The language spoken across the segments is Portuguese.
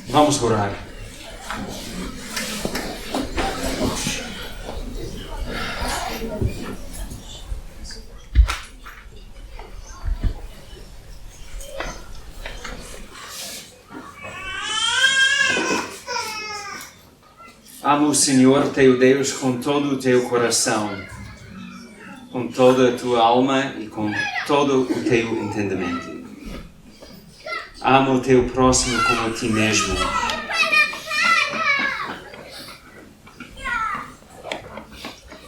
Vamos orar. Amo o Senhor teu Deus com todo o teu coração, com toda a tua alma e com todo o teu entendimento. Ama o teu próximo como a ti mesmo.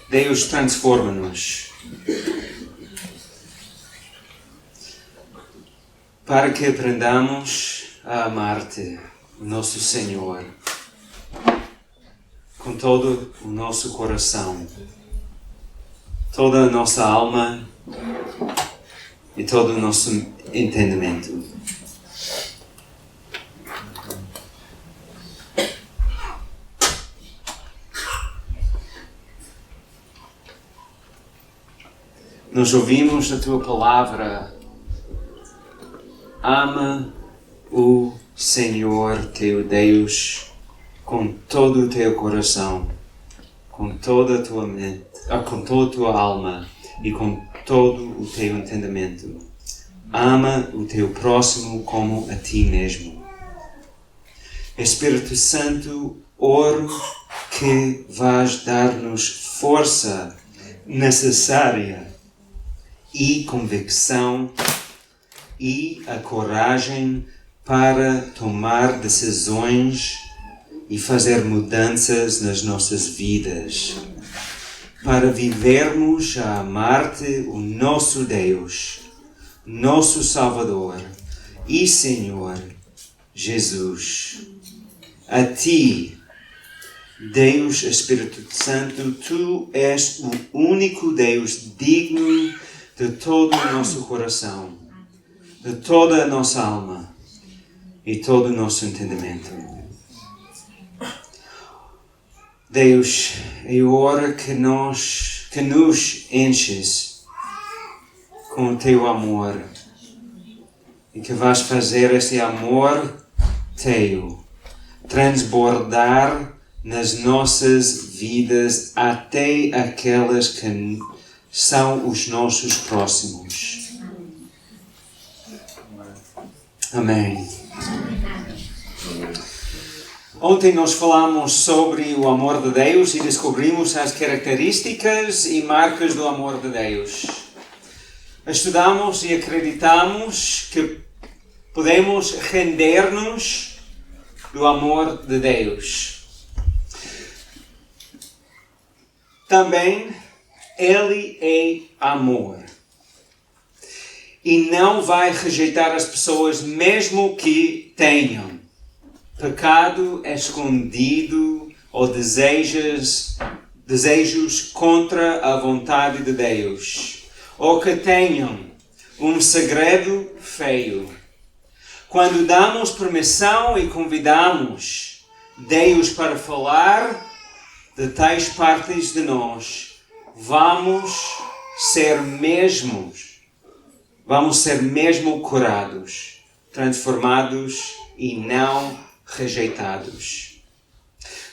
Deus, transforma-nos para que aprendamos a amar-te, nosso Senhor, com todo o nosso coração, toda a nossa alma e todo o nosso entendimento. Nós ouvimos a tua palavra. Ama o Senhor teu Deus com todo o teu coração, com toda a tua mente, com toda a tua alma e com todo o teu entendimento. Ama o teu próximo como a ti mesmo. Espírito Santo, oro que vais dar-nos força necessária e convicção e a coragem para tomar decisões e fazer mudanças nas nossas vidas, para vivermos a amar-te, o nosso Deus, nosso Salvador e Senhor Jesus. A ti, Deus Espírito Santo, tu és o único Deus digno de todo o nosso coração, de toda a nossa alma e todo o nosso entendimento. Deus, eu oro que nos enches com o teu amor e que vais fazer esse amor teu transbordar nas nossas vidas até aquelas que são os nossos próximos. Amém. Ontem nós falamos sobre o amor de Deus e descobrimos as características e marcas do amor de Deus. Estudamos e acreditamos que podemos render-nos do amor de Deus. Também Ele é amor. E não vai rejeitar as pessoas mesmo que tenham pecado escondido ou desejos contra a vontade de Deus, ou que tenham um segredo feio. Quando damos permissão e convidamos Deus para falar de tais partes de nós, vamos ser mesmo curados, transformados e não rejeitados.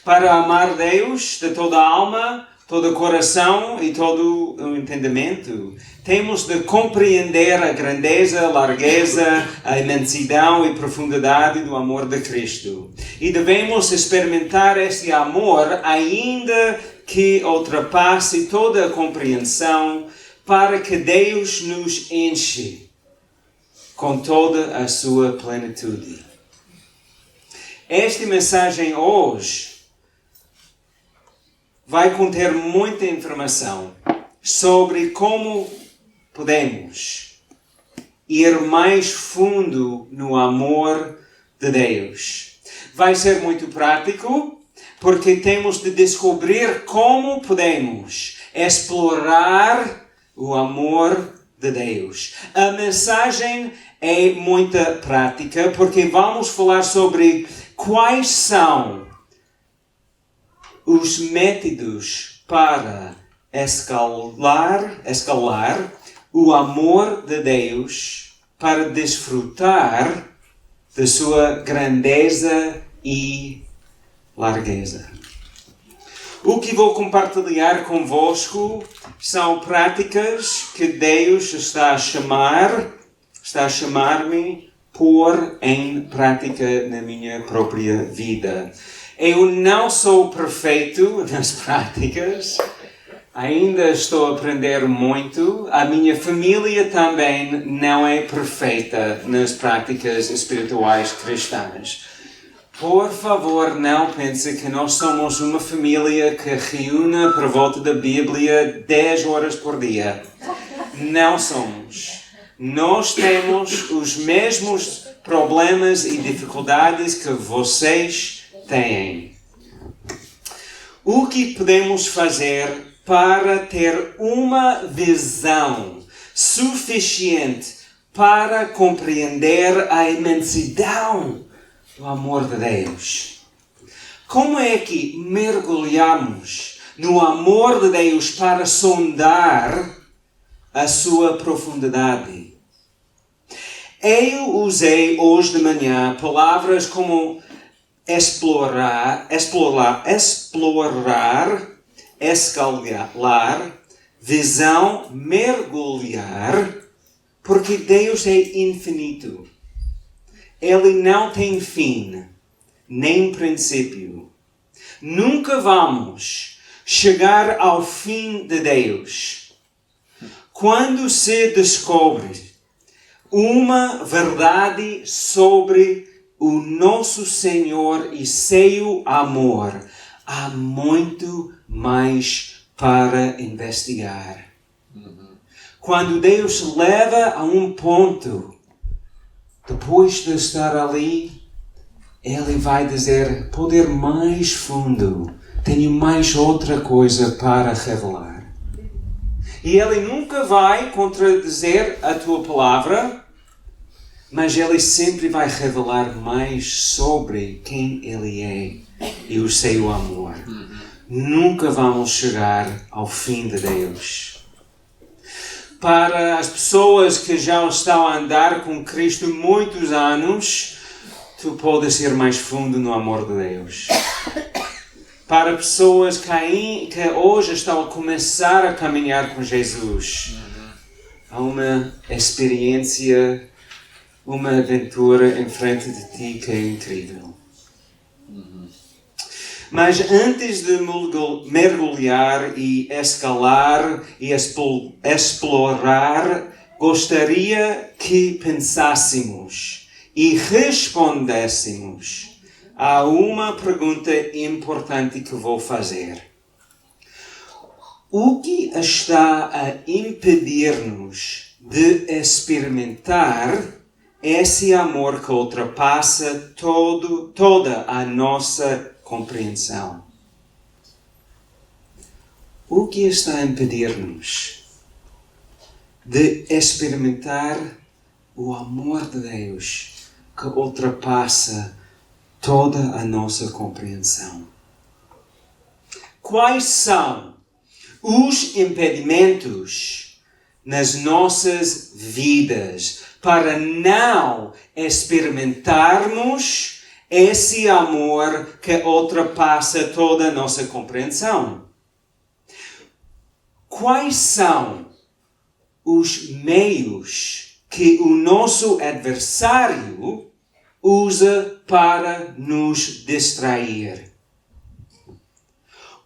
Para amar Deus de toda a alma, todo o coração e todo o entendimento, temos de compreender a grandeza, a largueza, a imensidão e profundidade do amor de Cristo. E devemos experimentar esse amor ainda que ultrapasse toda a compreensão, para que Deus nos enche com toda a sua plenitude. Esta mensagem hoje vai conter muita informação sobre como podemos ir mais fundo no amor de Deus. Vai ser muito prático, porque temos de descobrir como podemos explorar o amor de Deus. A mensagem é muito prática, porque vamos falar sobre quais são os métodos para escalar o amor de Deus, para desfrutar de sua grandeza e largueza. O que vou compartilhar convosco são práticas que Deus está a chamar-me pôr em prática na minha própria vida. Eu não sou perfeito nas práticas, ainda estou a aprender muito. A minha família também não é perfeita nas práticas espirituais cristãs. Por favor, não pense que nós somos uma família que reúne por volta da Bíblia 10 horas por dia. Não somos. Nós temos os mesmos problemas e dificuldades que vocês têm. O que podemos fazer para ter uma visão suficiente para compreender a imensidão do amor de Deus? Como é que mergulhamos no amor de Deus para sondar a sua profundidade? Eu usei hoje de manhã palavras como explorar, escalar, visão, mergulhar, porque Deus é infinito. Ele não tem fim, nem princípio. Nunca vamos chegar ao fim de Deus. Quando se descobre uma verdade sobre o nosso Senhor e seu amor, há muito mais para investigar. Quando Deus leva a um ponto, depois de estar ali, Ele vai dizer, pode ir mais fundo, tenho mais outra coisa para revelar. E Ele nunca vai contradizer a tua palavra, mas Ele sempre vai revelar mais sobre quem Ele é e o seu amor. Nunca vamos chegar ao fim de Deus. Para as pessoas que já estão a andar com Cristo muitos anos, tu podes ir mais fundo no amor de Deus. Para pessoas que hoje estão a começar a caminhar com Jesus, há uma experiência, uma aventura em frente de ti que é incrível. Mas antes de mergulhar e escalar e explorar, gostaria que pensássemos e respondêssemos a uma pergunta importante que vou fazer. O que está a impedir-nos de experimentar esse amor que ultrapassa toda a nossa compreensão? O que está a impedir-nos de experimentar o amor de Deus que ultrapassa toda a nossa compreensão? Quais são os impedimentos nas nossas vidas para não experimentarmos esse amor que ultrapassa toda a nossa compreensão? Quais são os meios que o nosso adversário usa para nos distrair?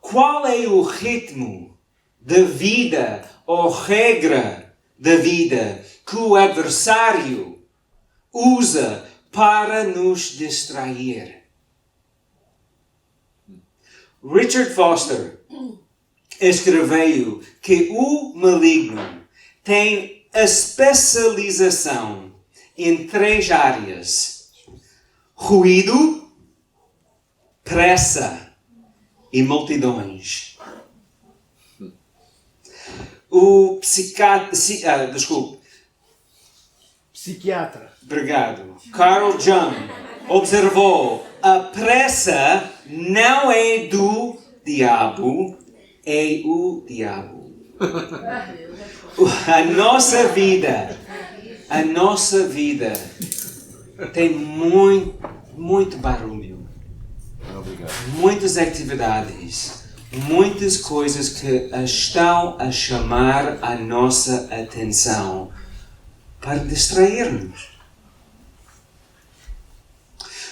Qual é o ritmo da vida ou regra da vida que o adversário usa para nos distrair? Richard Foster escreveu que o maligno tem especialização em 3 áreas: ruído, pressa e multidões. O psiquiatra, obrigado, Carl Jung, observou: a pressa não é do diabo, é o diabo. A nossa vida tem muito barulho. muitas atividades, muitas coisas que estão a chamar a nossa atenção para distrair-nos.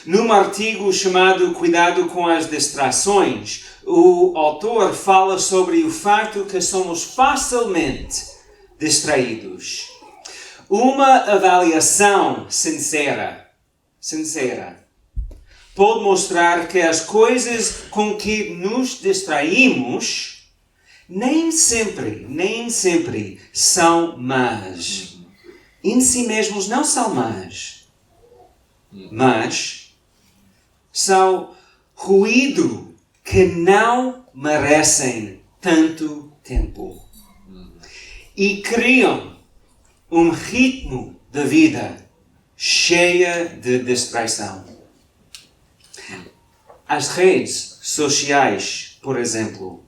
Num artigo chamado Cuidado com as Distrações, o autor fala sobre o fato que somos facilmente distraídos. Uma avaliação sincera, pode mostrar que as coisas com que nos distraímos nem sempre são más. Em si mesmos não são más, mas são ruído que não merecem tanto tempo e criam um ritmo de vida cheia de distração. As redes sociais, por exemplo,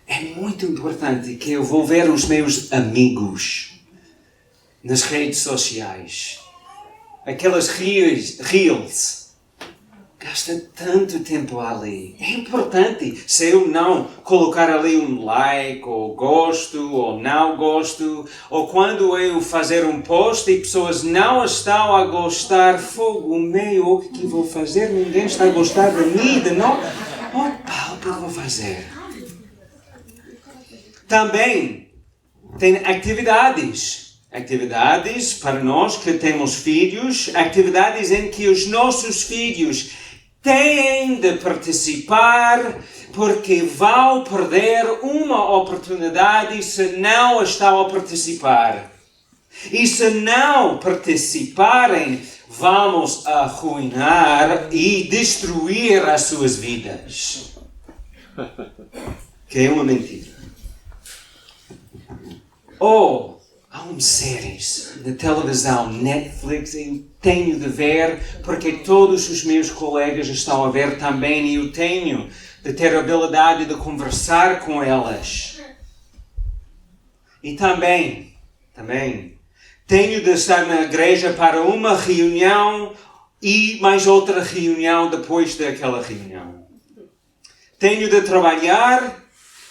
é muito importante que eu vou ver os meus amigos nas redes sociais. Aquelas reels. Gasta tanto tempo ali. É importante. Se eu não colocar ali um like, ou gosto, ou não gosto, ou quando eu fazer um post e pessoas não estão a gostar, fogo meu, o que vou fazer? Ninguém está a gostar de mim, de nós. Opa, o que eu vou fazer? Também tem atividades para nós que temos filhos, atividades em que os nossos filhos têm de participar porque vão perder uma oportunidade se não estão a participar. E se não participarem, vamos arruinar e destruir as suas vidas. Que é uma mentira. Ou há séries na televisão, Netflix, eu tenho de ver porque todos os meus colegas estão a ver também e eu tenho de ter a habilidade de conversar com elas. E também, tenho de estar na igreja para uma reunião e mais outra reunião depois daquela reunião. Tenho de trabalhar.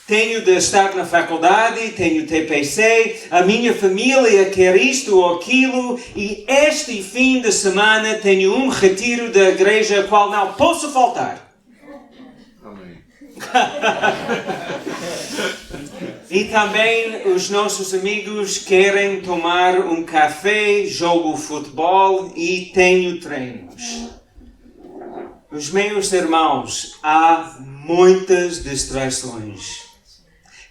Tenho de estar na faculdade, tenho TPC, a minha família quer isto ou aquilo, e este fim de semana tenho um retiro da igreja ao qual não posso faltar. Amém. E também os nossos amigos querem tomar um café, jogo futebol e tenho treinos. Os meus irmãos, há muitas distrações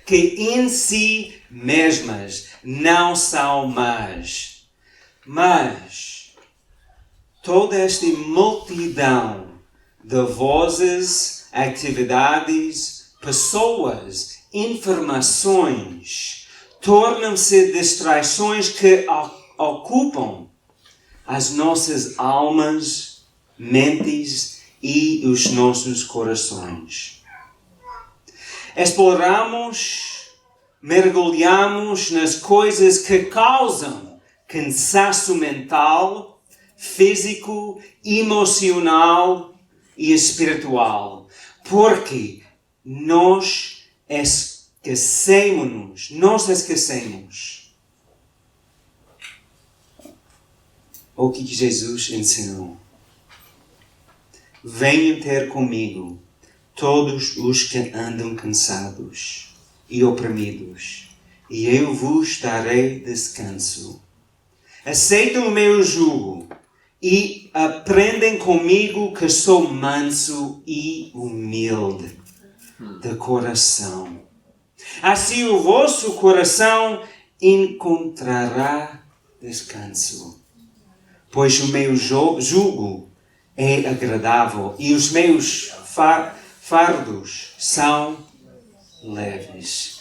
que em si mesmas não são más. Mas toda esta multidão de vozes, atividades, pessoas, informações, tornam-se distrações que ocupam as nossas almas, mentes e os nossos corações. Exploramos, mergulhamos nas coisas que causam cansaço mental, físico, emocional e espiritual. Porque nós esquecemos o que Jesus ensinou. Venham ter comigo todos os que andam cansados e oprimidos, e eu vos darei descanso. Aceitem o meu jugo e aprendem comigo que sou manso e humilde de coração. Assim o vosso coração encontrará descanso, pois o meu jugo é agradável e os meus fardos são leves.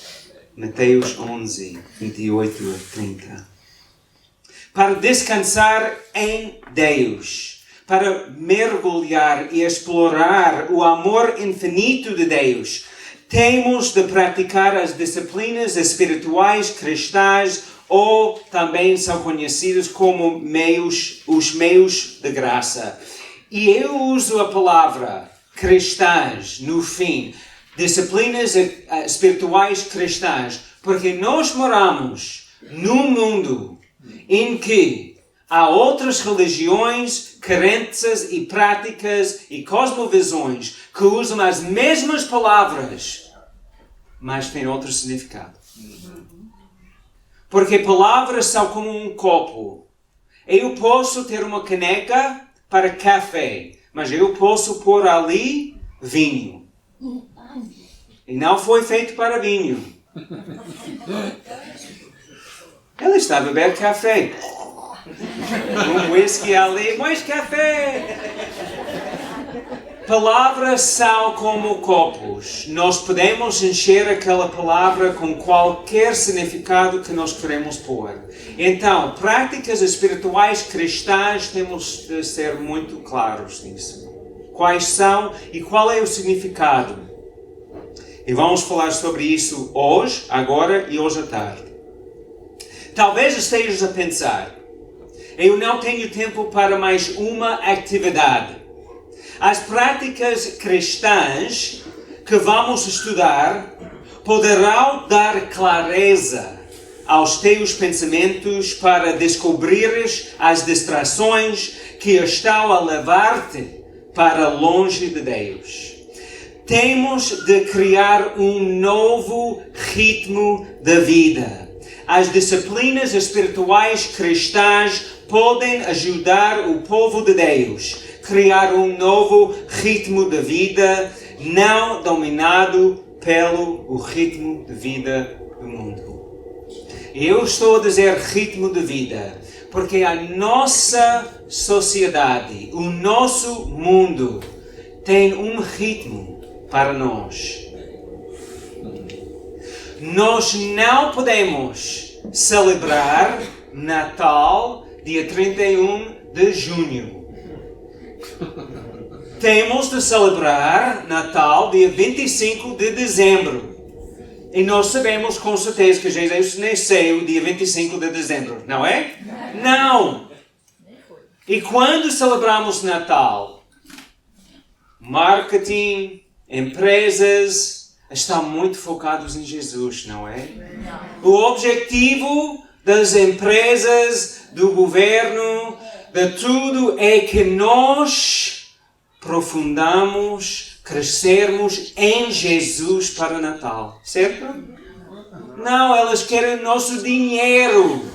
Mateus 11, 28 a 30. Para descansar em Deus, para mergulhar e explorar o amor infinito de Deus, temos de praticar as disciplinas espirituais cristãs, ou também são conhecidos como os meios de graça. E eu uso a palavra cristãs no fim, disciplinas espirituais cristãs, porque nós moramos num mundo em que há outras religiões, crenças e práticas e cosmovisões que usam as mesmas palavras, mas têm outro significado. Porque palavras são como um copo. Eu posso ter uma caneca para café, mas eu posso pôr ali vinho. E não foi feito para vinho. Ela está a beber café. Um whisky ali, mais café! Palavras são como copos. Nós podemos encher aquela palavra com qualquer significado que nós queremos pôr. Então, práticas espirituais cristãs temos de ser muito claros nisso. Quais são e qual é o significado? E vamos falar sobre isso hoje, agora e hoje à tarde. Talvez estejas a pensar, eu não tenho tempo para mais uma atividade. As práticas cristãs que vamos estudar poderão dar clareza aos teus pensamentos para descobrires as distrações que estão a levar-te para longe de Deus. Temos de criar um novo ritmo da vida. As disciplinas espirituais cristãs podem ajudar o povo de Deus a criar um novo ritmo de vida, não dominado pelo ritmo de vida do mundo. Eu estou a dizer ritmo de vida, porque a nossa sociedade, o nosso mundo, tem um ritmo para nós. Nós não podemos celebrar Natal dia 31 de junho. Temos de celebrar Natal dia 25 de dezembro. E nós sabemos com certeza que Jesus nasceu dia 25 de dezembro, não é? Não! E quando celebramos Natal, marketing, empresas estão muito focados em Jesus, não é? O objetivo das empresas, do governo, de tudo é que nós aprofundamos, crescermos em Jesus para Natal, certo? Não, elas querem nosso dinheiro.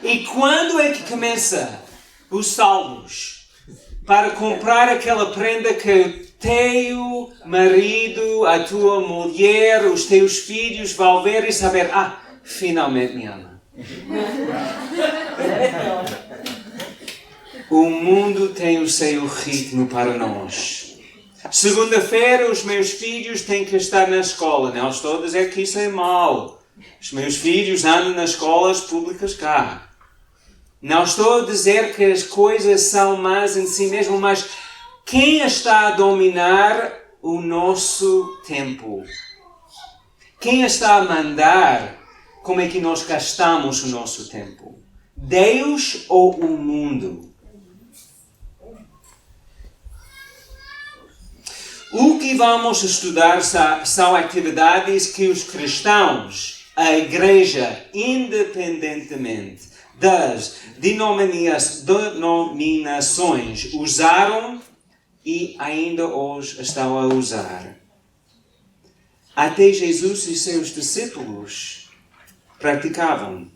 E quando é que começa os saldos para comprar aquela prenda que teu marido, a tua mulher, os teus filhos vão ver e saber, finalmente me ama. O mundo tem o seu ritmo para nós. Segunda-feira os meus filhos têm que estar na escola. Não estou a dizer que isso é mau. Os meus filhos andam nas escolas públicas cá. Não estou a dizer que as coisas são más em si mesmo, mas quem está a dominar o nosso tempo? Quem está a mandar como é que nós gastamos o nosso tempo? Deus ou o mundo? O que vamos estudar são atividades que os cristãos, a igreja, independentemente das denominações, usaram e ainda hoje estão a usar. Até Jesus e seus discípulos praticavam.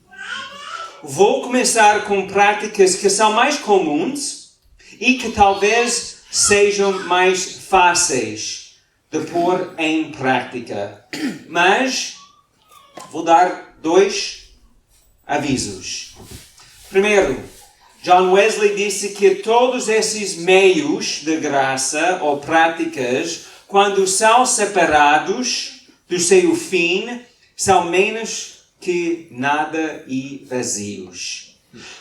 Vou começar com práticas que são mais comuns e que talvez sejam mais fáceis de pôr em prática. Mas vou dar 2 avisos. Primeiro, John Wesley disse que todos esses meios de graça ou práticas, quando são separados do seu fim, são menos que nada e vazios.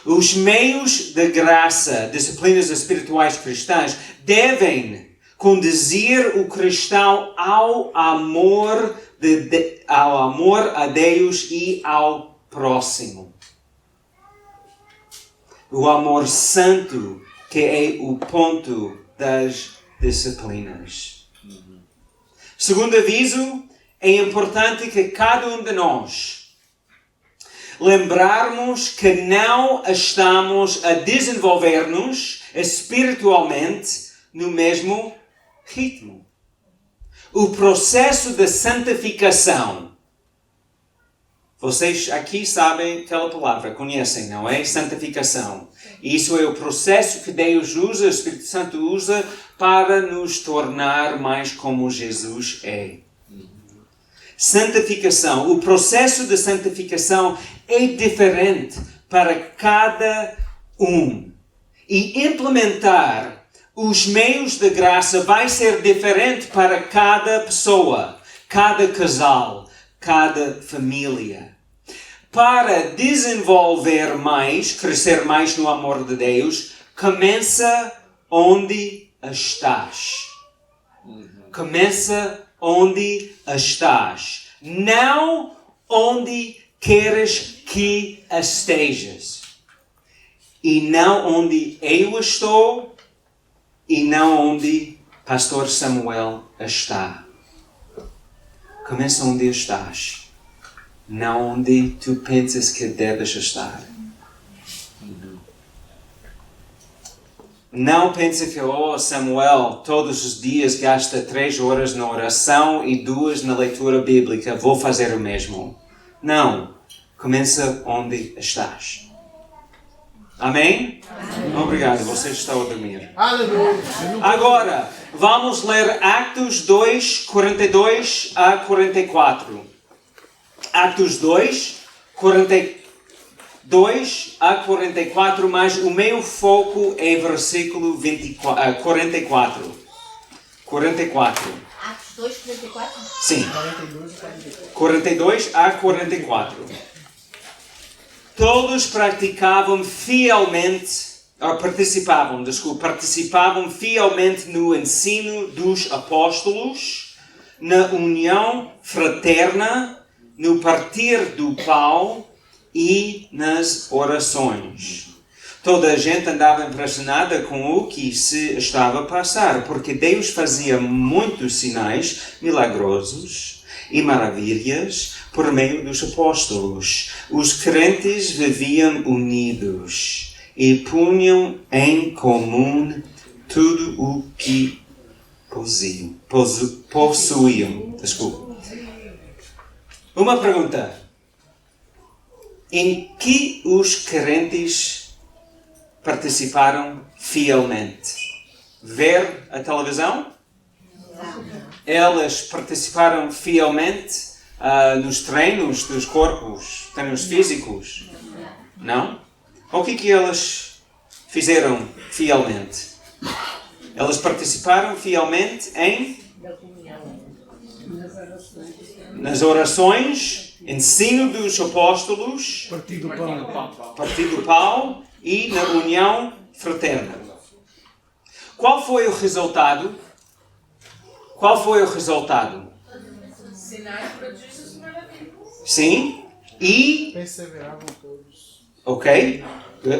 Os meios de graça, disciplinas espirituais cristãs, devem conduzir o cristão ao amor a Deus e ao próximo. O amor santo que é o ponto das disciplinas. Segundo aviso, é importante que cada um de nós lembrarmos que não estamos a desenvolver-nos espiritualmente no mesmo ritmo. O processo de santificação. Vocês aqui sabem aquela palavra, conhecem, não é? Santificação. Isso é o processo que Deus usa, o Espírito Santo usa, para nos tornar mais como Jesus é. Santificação. O processo de santificação é diferente para cada um. E implementar os meios de graça vai ser diferente para cada pessoa, cada casal, cada família. Para desenvolver mais, crescer mais no amor de Deus, começa onde estás. Começa onde estás. Não onde queres que estejas. E não onde eu estou. E não onde Pastor Samuel está. Começa onde estás. Não onde tu pensas que deves estar. Não pense que, Samuel, todos os dias gasta 3 horas na oração e 2 na leitura bíblica. Vou fazer o mesmo. Não. Começa onde estás. Amém? Amém. Obrigado. Vocês estão a dormir. Aleluia. Agora, vamos ler Atos 2, 42 a 44. Atos 2, 42 a 44, mas o meu foco é versículo 44. 44. Atos 2, 44? Sim. 42 a 44. Todos participavam fielmente no ensino dos apóstolos, na união fraterna, no partir do pão e nas orações. Toda a gente andava impressionada com o que se estava a passar, porque Deus fazia muitos sinais milagrosos e maravilhas por meio dos apóstolos. Os crentes viviam unidos e punham em comum tudo o que possuíam. Desculpa. Uma pergunta. Em que os crentes participaram fielmente? Ver a televisão? Elas participaram fielmente nos treinos dos corpos, treinos físicos? Não? O que elas fizeram fielmente? Elas participaram fielmente nas orações, ensino dos apóstolos, partir do pão e na união fraterna. Qual foi o resultado? Sinais, prodígios e maravilhas. Sim. E perseveravam todos. Ok.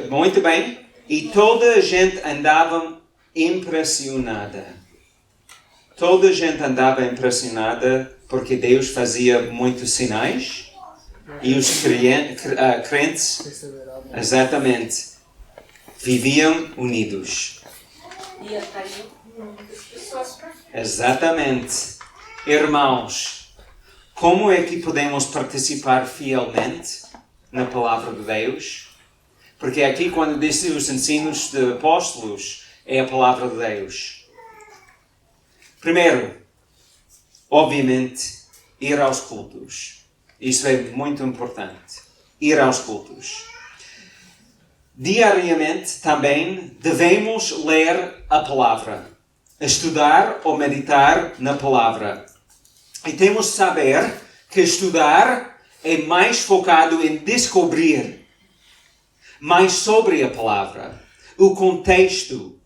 Muito bem. E toda a gente andava impressionada. Toda a gente andava impressionada porque Deus fazia muitos sinais e os crentes, exatamente, viviam unidos. E atraiu muitas pessoas para cá. Exatamente. Irmãos, como é que podemos participar fielmente na palavra de Deus? Porque aqui, quando diz os ensinos de apóstolos, é a palavra de Deus. Primeiro, obviamente, ir aos cultos. Isso é muito importante. Ir aos cultos. Diariamente, também, devemos ler a palavra. Estudar ou meditar na palavra. E temos de saber que estudar é mais focado em descobrir mais sobre a palavra, o contexto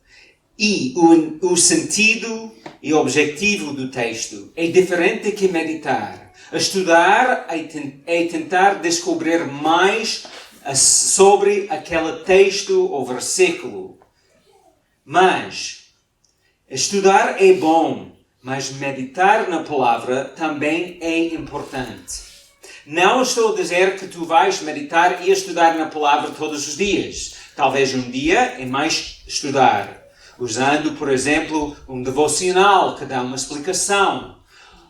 e o sentido e objetivo do texto. É diferente que meditar. Estudar é tentar descobrir mais sobre aquele texto ou versículo. Mas estudar é bom, mas meditar na palavra também é importante. Não estou a dizer que tu vais meditar e estudar na palavra todos os dias. Talvez um dia é mais estudar, usando, por exemplo, um devocional que dá uma explicação.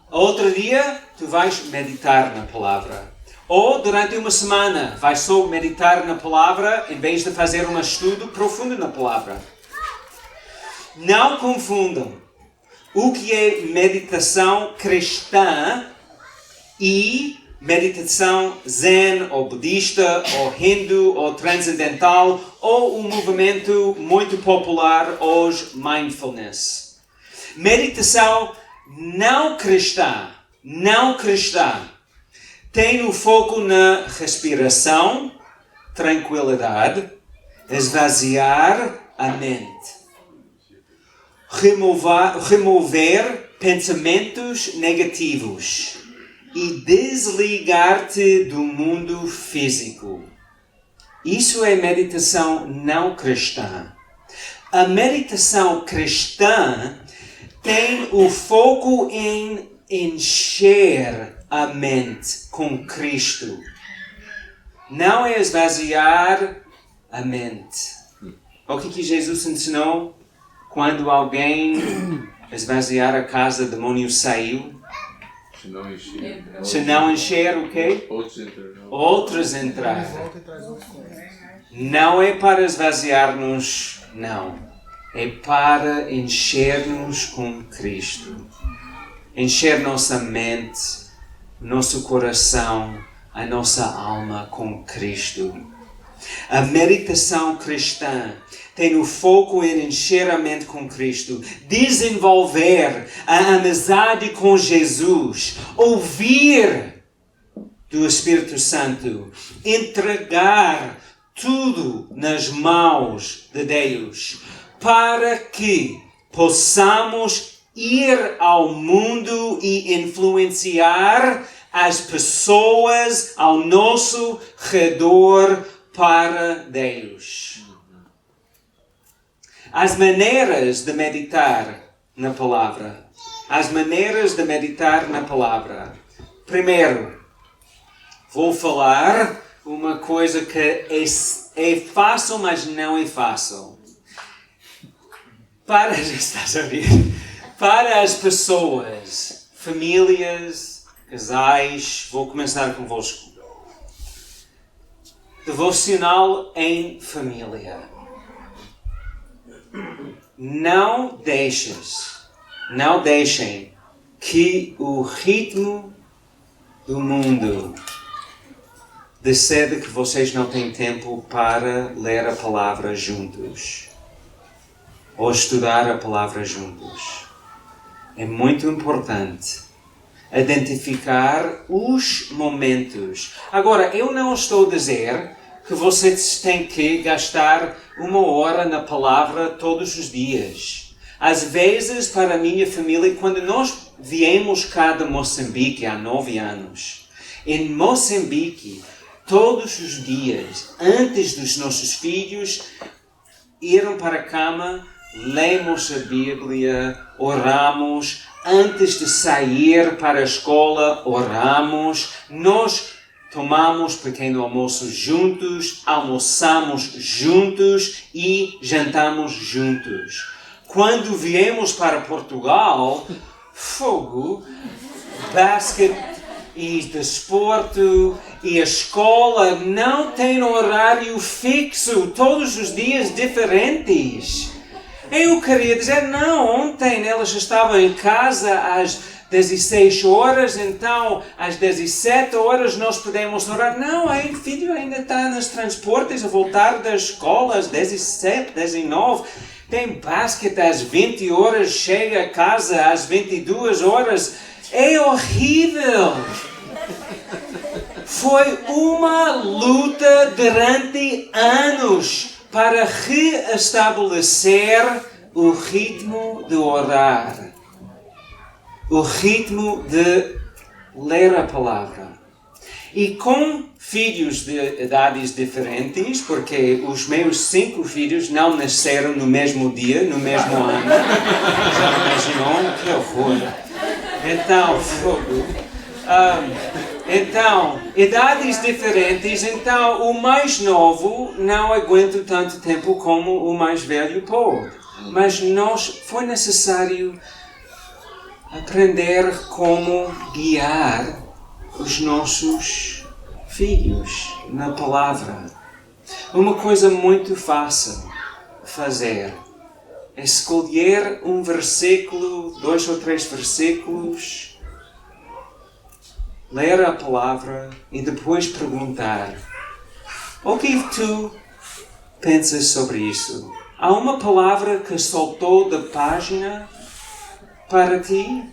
Outro dia, tu vais meditar na palavra. Ou durante uma semana, vais só meditar na palavra em vez de fazer um estudo profundo na palavra. Não confundam o que é meditação cristã e meditação zen, ou budista, ou hindu, ou transcendental, ou um movimento muito popular hoje, mindfulness. Meditação não cristã tem o foco na respiração, tranquilidade, esvaziar a mente, remover pensamentos negativos e desligar-te do mundo físico. Isso é meditação não cristã. A meditação cristã tem o foco em encher a mente com Cristo. Não é esvaziar a mente. O que Jesus ensinou quando alguém esvaziar a casa, o demônio saiu? Se não encher o quê? Outros entrar. Não é para esvaziar-nos, não. É para encher-nos com Cristo. Encher nossa mente, nosso coração, a nossa alma com Cristo. A meditação cristã tem o foco em encher a mente com Cristo, desenvolver a amizade com Jesus, ouvir do Espírito Santo, entregar tudo nas mãos de Deus, para que possamos ir ao mundo e influenciar as pessoas ao nosso redor para Deus. As maneiras de meditar na palavra. Primeiro, vou falar uma coisa que é fácil, mas não é fácil. Para as pessoas, famílias, casais, vou começar convosco. Devocional em família. Não deixem que o ritmo do mundo decida que vocês não têm tempo para ler a palavra juntos ou estudar a palavra juntos. É muito importante identificar os momentos. Agora, eu não estou a dizer que vocês têm que gastar 1 hora na palavra todos os dias. Às vezes, para a minha família, quando nós viemos cá de Moçambique há 9 anos, em Moçambique, todos os dias, antes dos nossos filhos irem para a cama, lemos a Bíblia, oramos. Antes de sair para a escola, oramos. Nós tomamos pequeno almoço juntos, almoçamos juntos e jantamos juntos. Quando viemos para Portugal, fogo, basquete e desporto e a escola não tem horário fixo, todos os dias diferentes. Eu queria dizer, não, ontem elas estavam em casa às 16 horas, então às 17 horas nós podemos orar. Não, o filho ainda está nos transportes a voltar da escola às 17, 19. Tem basquete às 20 horas, chega a casa às 22 horas. É horrível! Foi uma luta durante anos para reestabelecer o ritmo de orar, o ritmo de ler a palavra. E com filhos de idades diferentes, porque os meus 5 filhos não nasceram no mesmo dia, no mesmo ano. Já imaginou? Que horror! Então, fogo. Então, idades diferentes, então o mais novo não aguenta tanto tempo como o mais velho pode. Mas foi necessário aprender como guiar os nossos filhos na palavra. Uma coisa muito fácil fazer é escolher um versículo, 2 ou 3 versículos, ler a palavra e depois perguntar: o que tu pensas sobre isso? Há uma palavra que saltou da página para ti?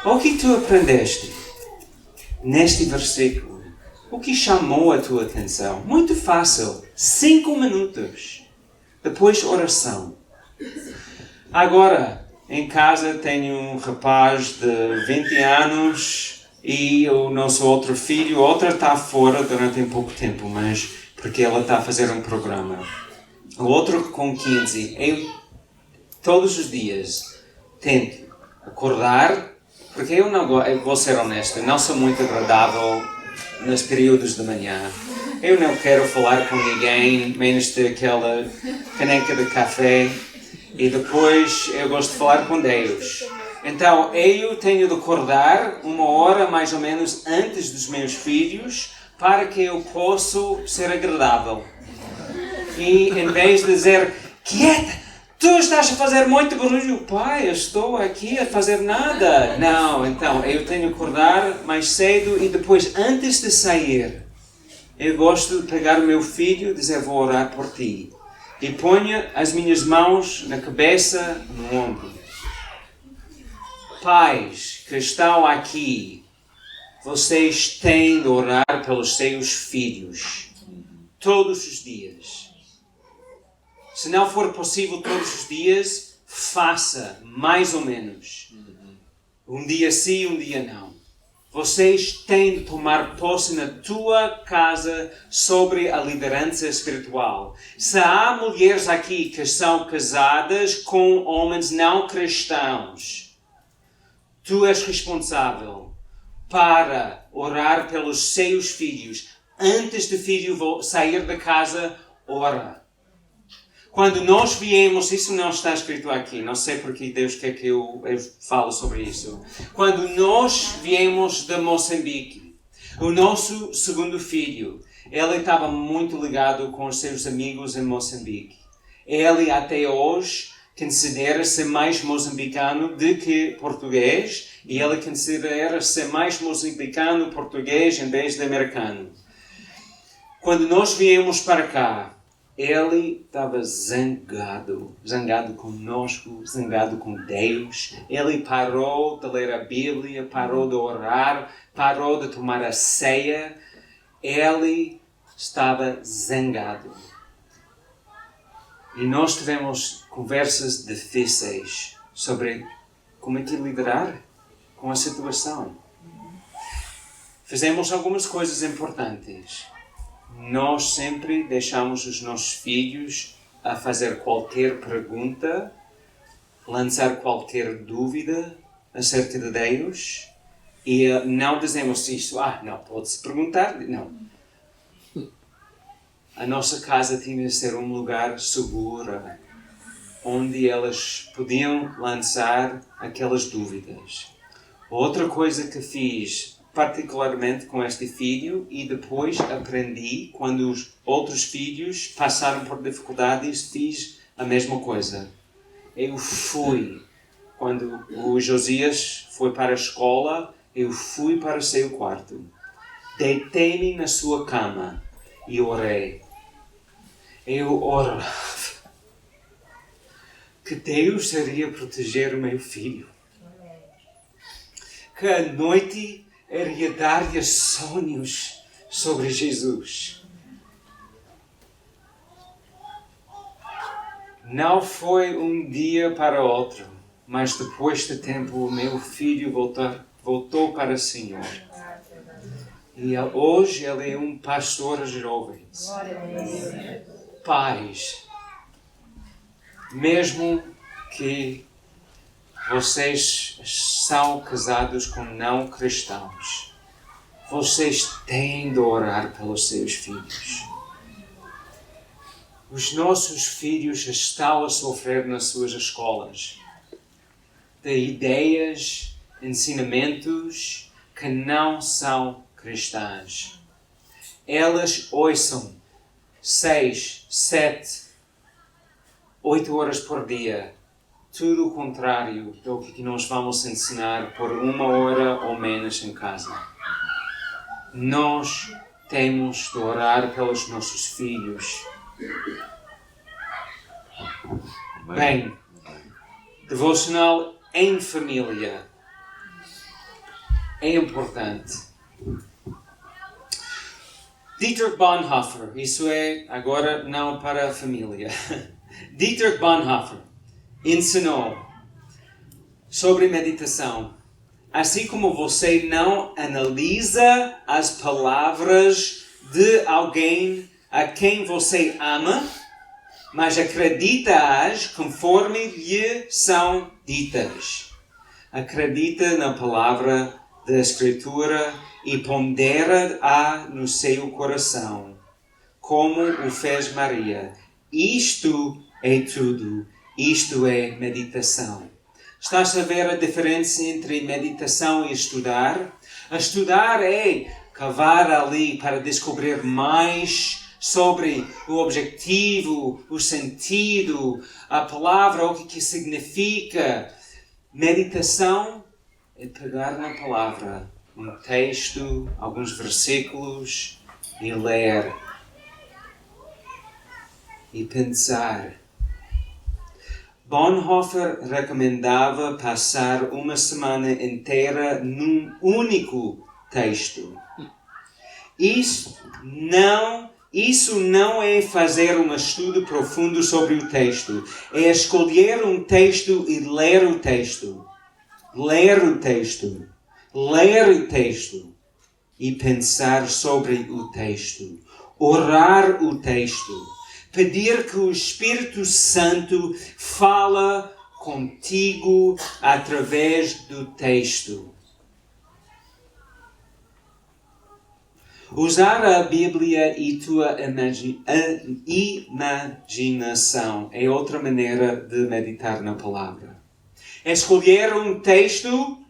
O que tu aprendeste neste versículo? O que chamou a tua atenção? Muito fácil. 5 minutos. Depois oração. Agora, em casa tenho um rapaz de 20 anos e o nosso outro filho, outra está fora durante um pouco tempo, mas porque ela está a fazer um programa. O outro com 15. Eu todos os dias tento acordar, porque eu vou ser honesto, não sou muito agradável nos períodos de manhã. Eu não quero falar com ninguém, menos daquela caneca de café. E depois eu gosto de falar com Deus. Então eu tenho de acordar 1 hora mais ou menos antes dos meus filhos para que eu possa ser agradável. E em vez de dizer: quieta, tu estás a fazer muito barulho. Pai, eu estou aqui a fazer nada. Não, então eu tenho de acordar mais cedo e depois, antes de sair, eu gosto de pegar o meu filho e dizer: vou orar por ti. E ponho as minhas mãos na cabeça, no ombro. Pais que estão aqui, vocês têm de orar pelos seus filhos todos os dias. Se não for possível todos os dias, faça mais ou menos. Um dia sim, um dia não. Vocês têm de tomar posse na tua casa sobre a liderança espiritual. Se há mulheres aqui que são casadas com homens não cristãos, tu és responsável para orar pelos seus filhos. Antes do filho sair da casa, ora. Quando nós viemos, isso não está escrito aqui, não sei porque Deus quer que eu fale sobre isso. Quando nós viemos de Moçambique, o nosso segundo filho, ele estava muito ligado com os seus amigos em Moçambique. Ele até hoje considera-se mais moçambicano do que português, e ele considera-se mais moçambicano português em vez de americano. Quando nós viemos para cá, ele estava zangado conosco, zangado com Deus. Ele parou de ler a Bíblia, parou de orar, parou de tomar a ceia. Ele estava zangado. E nós tivemos conversas difíceis sobre como é que liderar com a situação. Fizemos algumas coisas importantes. Nós sempre deixamos os nossos filhos a fazer qualquer pergunta, lançar qualquer dúvida acerca de Deus, e não dizemos isso: não, pode-se perguntar. Não. A nossa casa tinha de ser um lugar seguro, onde elas podiam lançar aquelas dúvidas. Outra coisa que fiz particularmente com este filho, e depois aprendi quando os outros filhos passaram por dificuldades, fiz a mesma coisa. Eu fui, quando o Josias foi para a escola, eu fui para o seu quarto, deitei-me na sua cama e orei. Eu orava que Deus iria proteger o meu filho, que a noite iria dar-lhe sonhos sobre Jesus. Não foi um dia para outro, mas depois de tempo o meu filho voltou para o Senhor. E hoje ele é um pastor de jovens. Pais, mesmo que vocês são casados com não cristãos, vocês têm de orar pelos seus filhos. Os nossos filhos estão a sofrer nas suas escolas de ideias, ensinamentos que não são cristãs. Elas ouçam 6, 7, 8 horas por dia. Tudo o contrário do que nós vamos ensinar por 1 hora ou menos em casa. Nós temos de orar pelos nossos filhos. Bem, devocional em família é importante. Dietrich Bonhoeffer, isso é agora não para a família. Dietrich Bonhoeffer ensinou sobre meditação. Assim como você não analisa as palavras de alguém a quem você ama, mas acredita-as conforme lhe são ditas. Acredita na palavra da Escritura e pondera-a no seu coração, como o fez Maria. Isto é tudo. Isto é meditação. Estás a ver a diferença entre meditação e estudar? A estudar é cavar ali para descobrir mais sobre o objetivo, o sentido, a palavra, o que significa. Meditação é pegar na palavra, um texto, alguns versículos e ler e pensar. Bonhoeffer recomendava passar uma semana inteira num único texto. Isso não é fazer um estudo profundo sobre o texto. É escolher um texto e ler o texto. Ler o texto. Ler o texto. E pensar sobre o texto. Orar o texto. Pedir que o Espírito Santo fala contigo através do texto. Usar a Bíblia e tua imaginação é outra maneira de meditar na palavra. Escolher um texto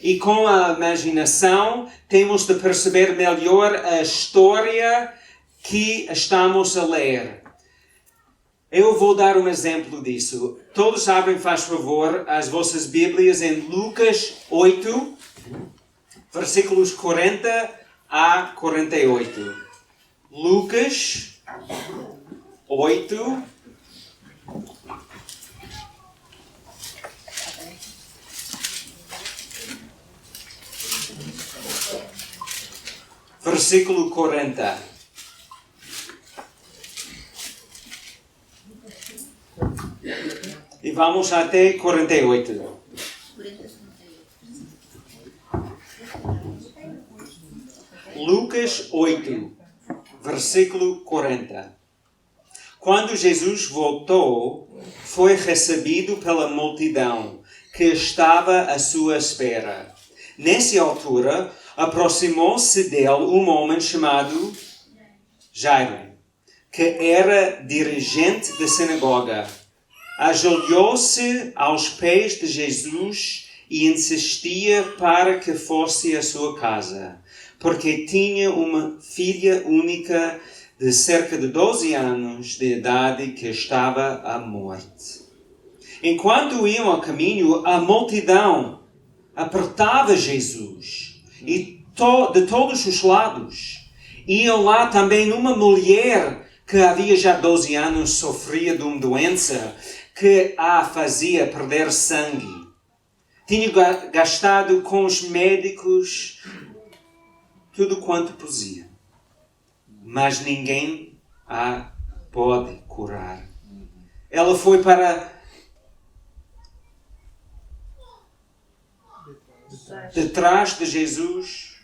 e com a imaginação temos de perceber melhor a história que estamos a ler. Eu vou dar um exemplo disso. Todos abrem, faz favor, as vossas Bíblias em Lucas 8, versículos 40 a 48. Lucas 8, versículo 40. E vamos até 48. Lucas 8, versículo 40. Quando Jesus voltou, foi recebido pela multidão que estava à sua espera. Nessa altura, aproximou-se dele um homem chamado Jairo, que era dirigente da sinagoga. Ajoelhou-se aos pés de Jesus e insistia para que fosse à sua casa, porque tinha uma filha única de cerca de 12 anos de idade que estava à morte. Enquanto iam ao caminho, a multidão apertava Jesus e de todos os lados. Iam lá também uma mulher que havia já 12 anos sofria de uma doença que a fazia perder sangue. Tinha gastado com os médicos tudo quanto podia. Mas ninguém a pode curar. Ela foi para detrás de Jesus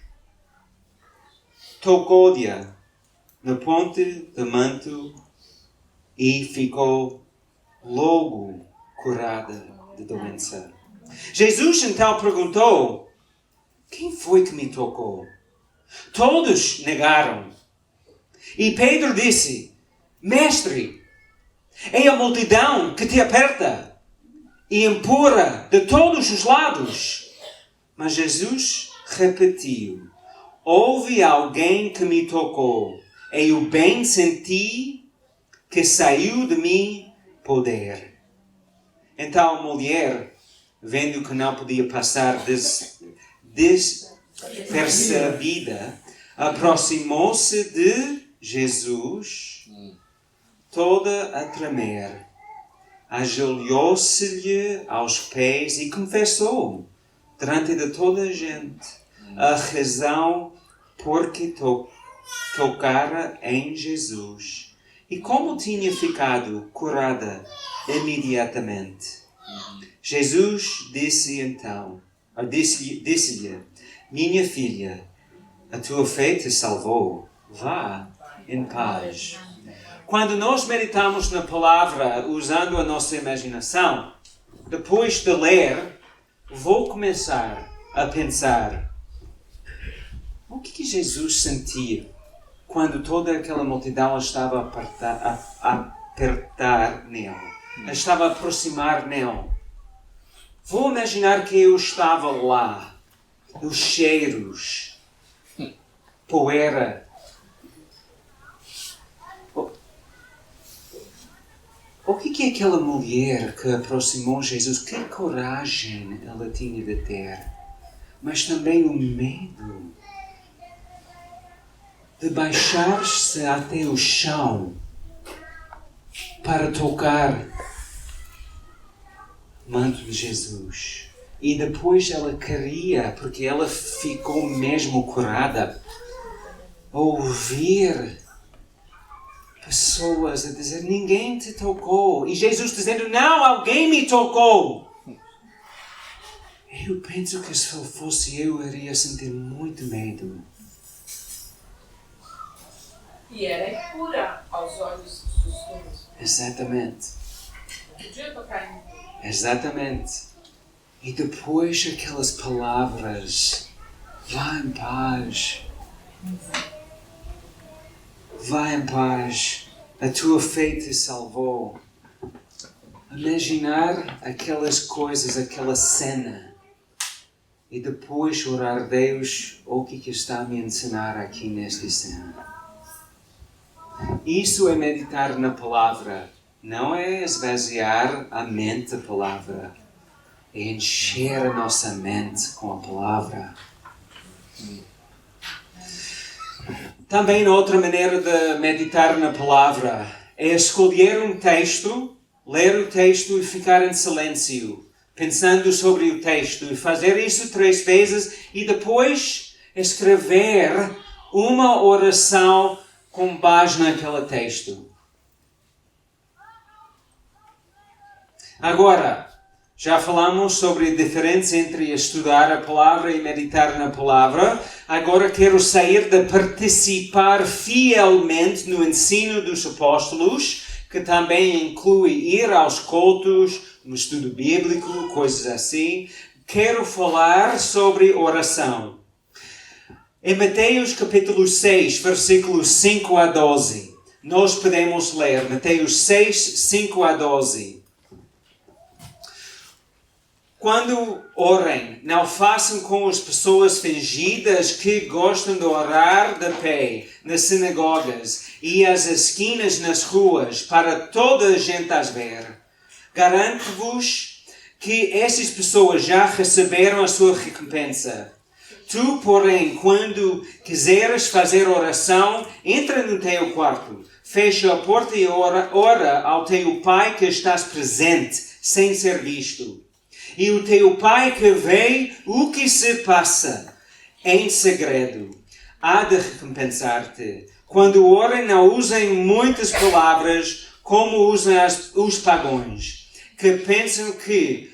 tocou-lhe na ponte do manto e ficou logo curada de doença. Jesus então perguntou: quem foi que me tocou? Todos negaram. E Pedro disse: Mestre, é a multidão que te aperta e empurra de todos os lados. Mas Jesus repetiu: houve alguém que me tocou, e eu bem senti que saiu de mim poder. Então a mulher, vendo que não podia passar despercebida, aproximou-se de Jesus, toda a tremer. Ajoelhou-se-lhe aos pés e confessou, diante de toda a gente, a razão por que tocara em Jesus e como tinha ficado curada imediatamente. Jesus disse-lhe: minha filha, a tua fé te salvou. Vá em paz. Quando nós meditamos na palavra usando a nossa imaginação, depois de ler, vou começar a pensar: o que Jesus sentia quando toda aquela multidão estava a apertar nele, estava a aproximar nele? Vou imaginar que eu estava lá, os cheiros, poeira. O que é aquela mulher que aproximou Jesus? Que coragem ela tinha de ter, mas também o medo de baixar-se até o chão para tocar o manto de Jesus. E depois ela queria, porque ela ficou mesmo curada, ouvir pessoas a dizer: ninguém te tocou. E Jesus dizendo: não, alguém me tocou. Eu penso que se fosse eu iria sentir muito medo. E era impura aos olhos dos homens. Exatamente. Não podia tocar em ninguém. Exatamente. E depois aquelas palavras: vá em paz. Vá em paz. A tua fé te salvou. Imaginar aquelas coisas, aquela cena. E depois orar a Deus: o que está a me ensinar aqui nesta cena? Isso é meditar na palavra. Não é esvaziar a mente da palavra. É encher a nossa mente com a palavra. Também outra maneira de meditar na palavra é escolher um texto, ler o texto e ficar em silêncio, pensando sobre o texto, e fazer isso 3 vezes e depois escrever uma oração com base naquele texto. Agora, já falamos sobre a diferença entre estudar a palavra e meditar na palavra. Agora quero sair de participar fielmente no ensino dos apóstolos, que também inclui ir aos cultos, no estudo bíblico, coisas assim. Quero falar sobre oração. Em Mateus capítulo 6, versículos 5 a 12, nós podemos ler Mateus 6, 5 a 12. Quando orem, não façam como as pessoas fingidas que gostam de orar de pé nas sinagogas e às esquinas nas ruas para toda a gente as ver. Garanto-vos que essas pessoas já receberam a sua recompensa. Tu, porém, quando quiseres fazer oração, entra no teu quarto, fecha a porta e ora ao teu Pai que estás presente, sem ser visto. E o teu Pai que vê o que se passa em segredo há de recompensar-te. Quando orem, não usem muitas palavras como usam os pagãos, que pensam que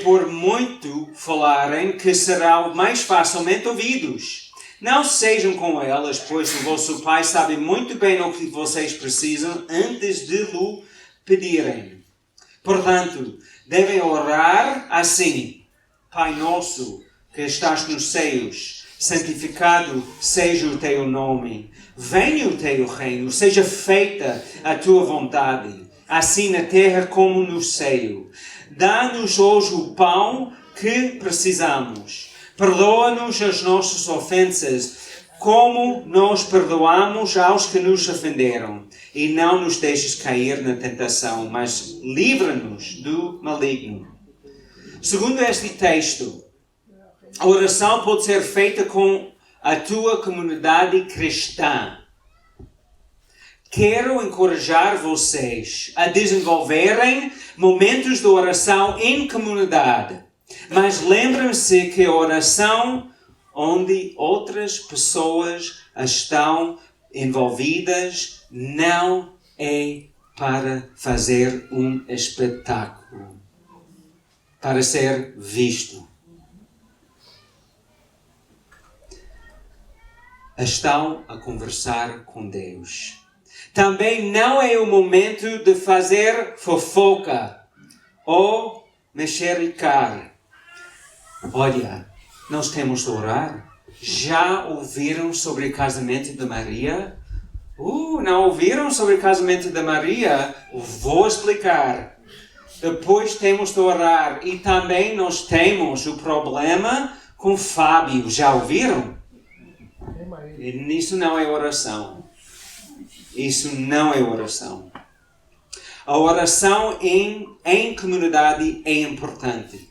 por muito falarem que serão mais facilmente ouvidos. Não sejam como elas, pois o vosso Pai sabe muito bem o que vocês precisam antes de lhe pedirem. Portanto, devem orar assim: Pai nosso, que estás nos céus, santificado seja o teu nome. Venha o teu reino, seja feita a tua vontade, assim na terra como no céu. Dá-nos hoje o pão que precisamos. Perdoa-nos as nossas ofensas, como nós perdoamos aos que nos ofenderam. E não nos deixes cair na tentação, mas livra-nos do maligno. Segundo este texto, a oração pode ser feita com a tua comunidade cristã. Quero encorajar vocês a desenvolverem momentos de oração em comunidade. Mas lembrem-se que a oração onde outras pessoas estão envolvidas não é para fazer um espetáculo, para ser visto. Estão a conversar com Deus. Também não é o momento de fazer fofoca ou mexericar. Olha, nós temos de orar. Já ouviram sobre o casamento de Maria? Não ouviram sobre o casamento de Maria? Vou explicar. Depois temos de orar. E também nós temos o problema com Fábio. Já ouviram? Isso não é oração. Isso não é oração. A oração em comunidade é importante.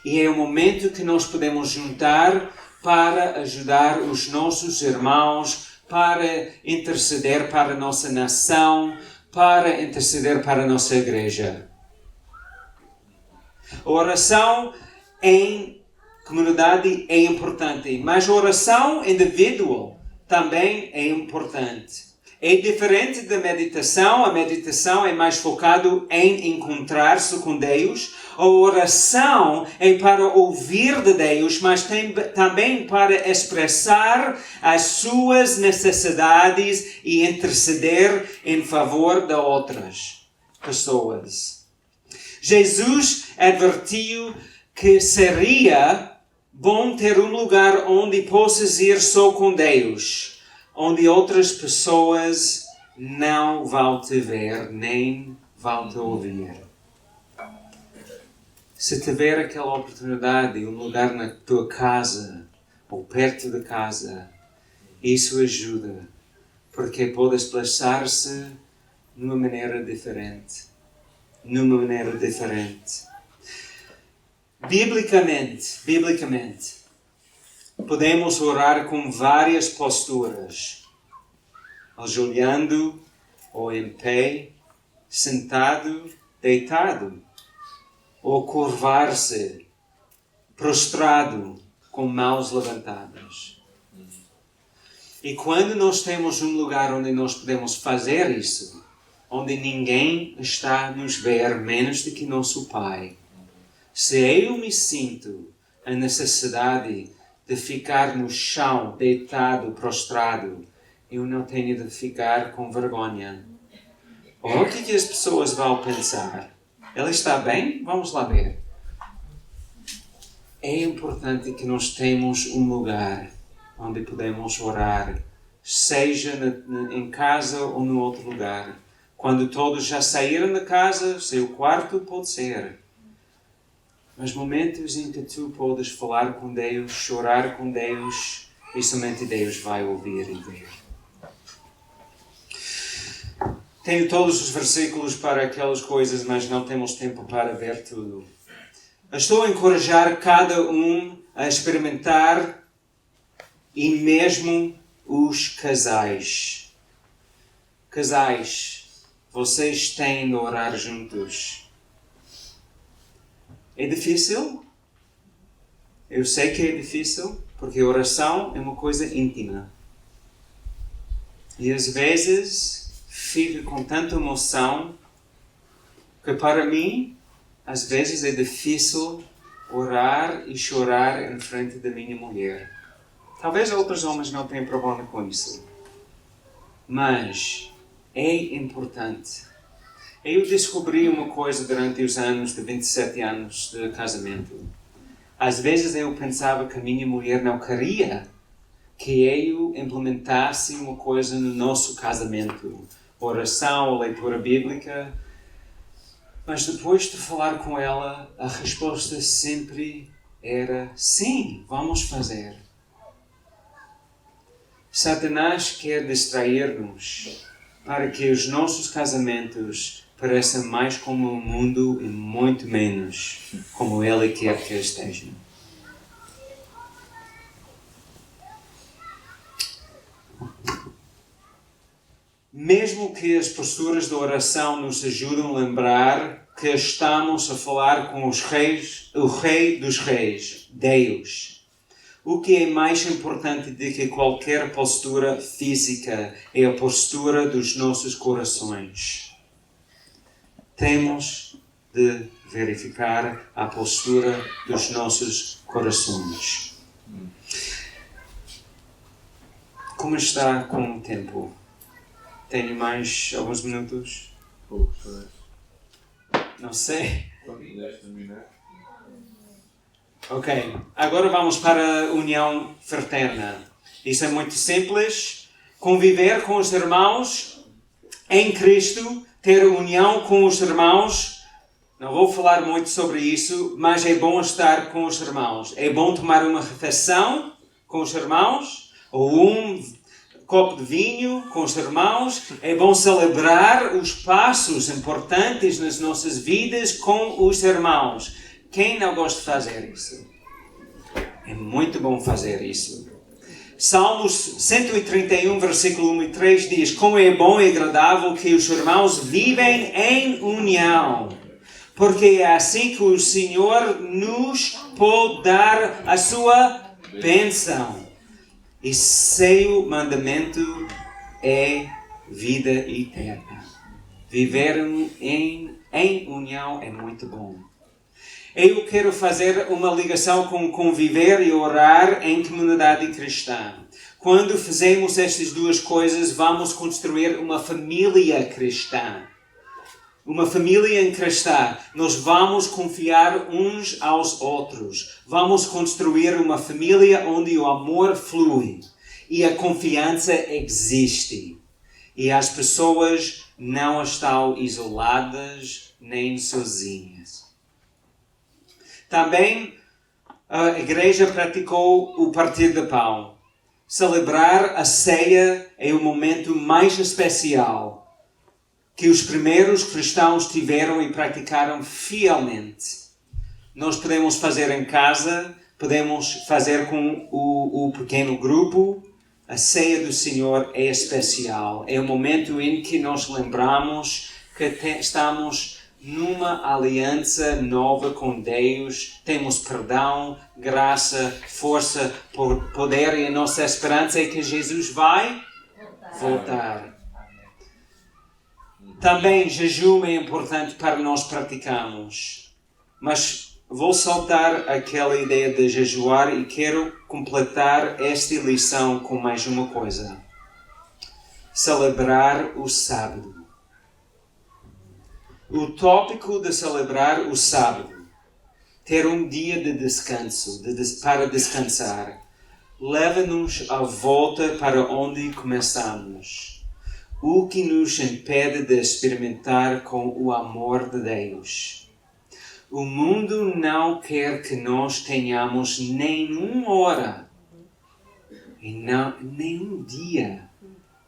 E é o momento que nós podemos juntar para ajudar os nossos irmãos, para interceder para a nossa nação, para interceder para a nossa igreja. A oração em comunidade é importante, mas a oração individual também é importante. É diferente da meditação. A meditação é mais focado em encontrar-se com Deus. A oração é para ouvir de Deus, mas também para expressar as suas necessidades e interceder em favor de outras pessoas. Jesus advertiu que seria bom ter um lugar onde possas ir só com Deus, onde outras pessoas não vão te ver, nem vão te ouvir. Se tiver aquela oportunidade, um lugar na tua casa, ou perto de casa, isso ajuda, porque pode expressar-se numa maneira diferente. Biblicamente, podemos orar com várias posturas, ajoelhando ou em pé, sentado, deitado, ou curvar-se, prostrado, com mãos levantadas. E quando nós temos um lugar onde nós podemos fazer isso, onde ninguém está a nos ver menos do que nosso Pai, se eu me sinto a necessidade de ficar no chão, deitado, prostrado, eu não tenho de ficar com vergonha. O que as pessoas vão pensar? Ela está bem? Vamos lá ver. É importante que nós tenhamos um lugar onde podemos orar, seja em casa ou no outro lugar. Quando todos já saíram da casa, seu quarto pode ser. Mas momentos em que tu podes falar com Deus, chorar com Deus, e somente Deus vai ouvir e ver. Tenho todos os versículos para aquelas coisas, mas não temos tempo para ver tudo. Estou a encorajar cada um a experimentar, e mesmo os casais. Casais, vocês têm de orar juntos. É difícil? Eu sei que é difícil, porque a oração é uma coisa íntima. E às vezes fico com tanta emoção que para mim, às vezes é difícil orar e chorar em frente da minha mulher. Talvez outros homens não tenham problema com isso. Mas é importante. Eu descobri uma coisa durante os anos de 27 anos de casamento. Às vezes eu pensava que a minha mulher não queria que eu implementasse uma coisa no nosso casamento. Oração, leitura bíblica. Mas depois de falar com ela, a resposta sempre era sim, vamos fazer. Satanás quer distrair-nos para que os nossos casamentos pareçam mais como o mundo e muito menos como ele quer que estejam. Mesmo que as posturas de oração nos ajudem a lembrar que estamos a falar com o Rei dos Reis, Deus. O que é mais importante do que qualquer postura física é a postura dos nossos corações. Temos de verificar a postura dos nossos corações. Como está com o tempo? Tenho mais alguns minutos? Poucos, talvez. Não sei. 10 minutos. Ok, agora vamos para a união fraterna. Isso é muito simples. Conviver com os irmãos em Cristo, ter união com os irmãos. Não vou falar muito sobre isso, mas é bom estar com os irmãos. É bom tomar uma refeição com os irmãos, ou um copo de vinho com os irmãos. É bom celebrar os passos importantes nas nossas vidas com os irmãos. Quem não gosta de fazer isso? É muito bom fazer isso. Salmos 131, versículo 1 e 3 diz: como é bom e agradável que os irmãos vivem em união, porque é assim que o Senhor nos pode dar a sua bênção. E seu mandamento é vida eterna. Viver em união é muito bom. Eu quero fazer uma ligação com conviver e orar em comunidade cristã. Quando fazemos estas duas coisas, vamos construir uma família cristã. Uma família em cristã. Nós vamos confiar uns aos outros. Vamos construir uma família onde o amor flui e a confiança existe. E as pessoas não estão isoladas nem sozinhas. Também a igreja praticou o partir do pão. Celebrar a ceia é o momento mais especial que os primeiros cristãos tiveram e praticaram fielmente. Nós podemos fazer em casa, podemos fazer com o pequeno grupo. A ceia do Senhor é especial. É o momento em que nós lembramos que estamos numa aliança nova com Deus, temos perdão, graça, força, poder, e a nossa esperança é que Jesus vai voltar. Também jejum é importante para nós praticarmos, mas vou saltar aquela ideia de jejuar e quero completar esta lição com mais uma coisa. Celebrar o sábado. O tópico de celebrar o sábado, ter um dia de descanso, para descansar, leva-nos à volta para onde começamos. O que nos impede de experimentar com o amor de Deus. O mundo não quer que nós tenhamos nenhuma hora e nenhum dia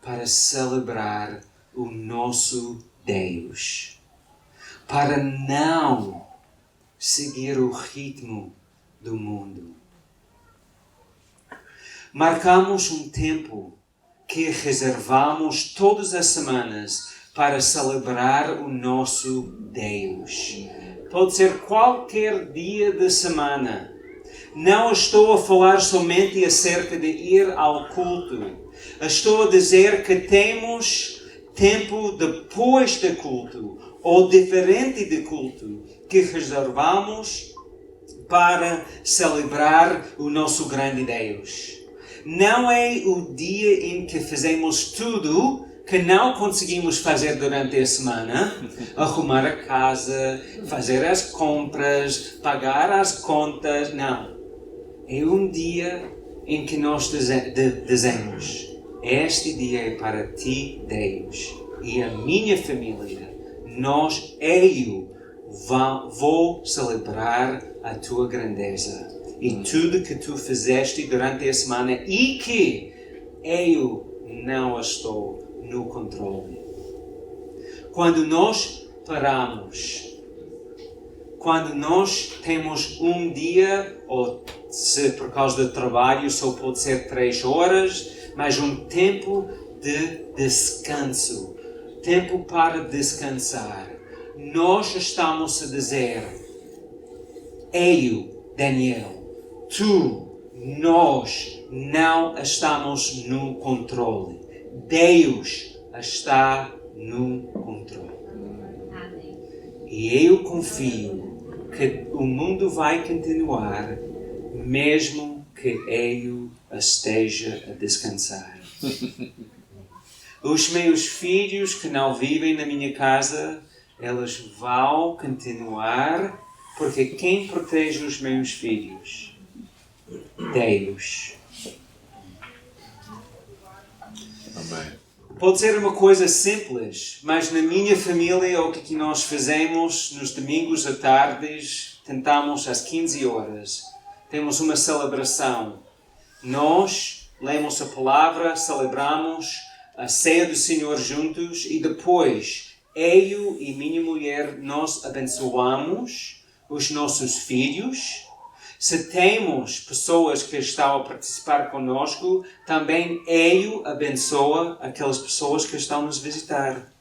para celebrar o nosso Deus. Para não seguir o ritmo do mundo. Marcamos um tempo que reservamos todas as semanas para celebrar o nosso Deus. Pode ser qualquer dia da semana. Não estou a falar somente acerca de ir ao culto. Estou a dizer que temos tempo depois do culto, ou diferente de culto, que reservamos para celebrar o nosso grande Deus. não é o dia em que fazemos tudo que não conseguimos fazer durante a semana, arrumar a casa, fazer as compras, pagar as contas, não. É um dia em que nós dizemos, este dia é para ti, Deus, e a minha família, eu vou celebrar a tua grandeza e tudo que tu fizeste durante a semana e que eu não estou no controle. Quando nós paramos, quando nós temos um dia, ou se por causa do trabalho só pode ser 3 horas, mas um tempo de descanso, tempo para descansar, nós estamos a dizer, Daniel, nós não estamos no controle. Deus está no controle. Amém. E eu confio que o mundo vai continuar, mesmo que eu esteja a descansar. Os meus filhos que não vivem na minha casa, eles vão continuar, porque quem protege os meus filhos? Deus. Amém. Pode ser uma coisa simples, mas na minha família o que nós fazemos nos domingos à tarde, tentamos às 15 horas, temos uma celebração. Nós lemos a palavra, celebramos a ceia do Senhor juntos e depois eu e minha mulher nós abençoamos os nossos filhos. Se temos pessoas que estão a participar conosco, também eu abençoa aquelas pessoas que estão nos visitar.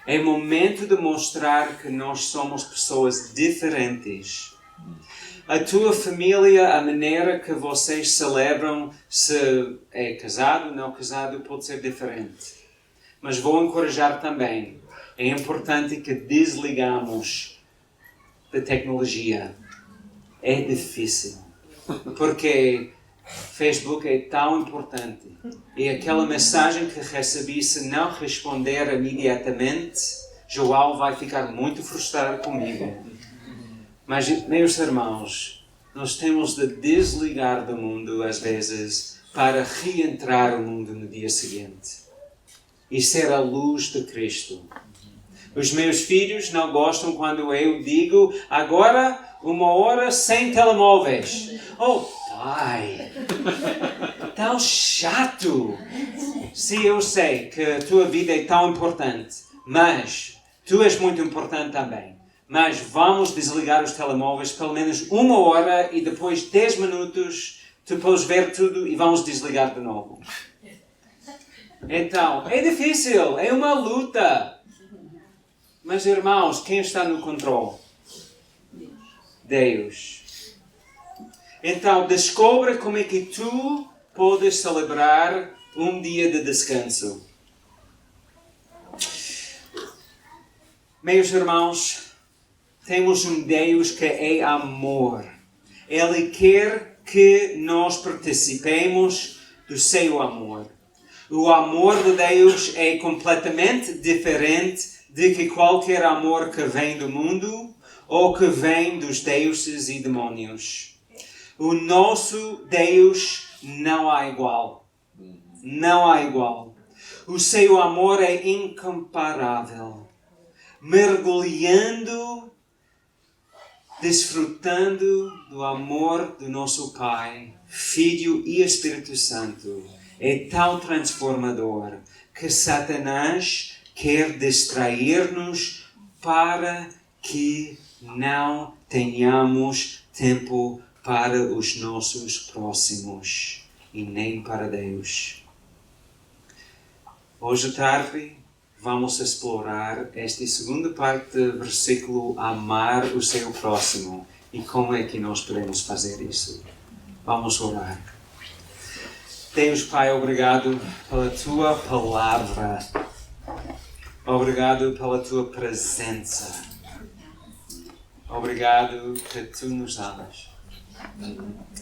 É momento de mostrar que nós somos pessoas diferentes. A tua família, a maneira que vocês celebram, se é casado ou não casado, pode ser diferente. Mas vou encorajar também. É importante que desligamos da tecnologia. É difícil, porque Facebook é tão importante e aquela mensagem que recebi, se não responder imediatamente, João vai ficar muito frustrado comigo. Mas, meus irmãos, nós temos de desligar do mundo às vezes para reentrar no mundo no dia seguinte e ser a luz de Cristo. Os meus filhos não gostam quando eu digo agora 1 hora sem telemóveis. Oh, pai, tão chato. Sim, eu sei que a tua vida é tão importante, mas tu és muito importante também. Mas vamos desligar os telemóveis pelo menos 1 hora e depois 10 minutos tu podes ver tudo e vamos desligar de novo. Então, é difícil, é uma luta. Mas, irmãos, quem está no controle? Deus. Então, descubra como é que tu podes celebrar um dia de descanso. Meus irmãos, temos um Deus que é amor. Ele quer que nós participemos do seu amor. O amor de Deus é completamente diferente de que qualquer amor que vem do mundo ou que vem dos deuses e demônios. O nosso Deus não há igual. Não há igual. O seu amor é incomparável. Mergulhando, desfrutando do amor do nosso Pai, Filho e Espírito Santo. É tão transformador que Satanás quer distrair-nos para que não tenhamos tempo para os nossos próximos e nem para Deus. Hoje à tarde vamos explorar esta segunda parte do versículo amar o seu próximo e como é que nós podemos fazer isso. Vamos orar. Deus Pai, obrigado pela Tua palavra. Obrigado pela Tua presença. Obrigado que Tu nos amas.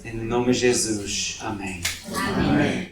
Em nome de Jesus. Amém. Amém.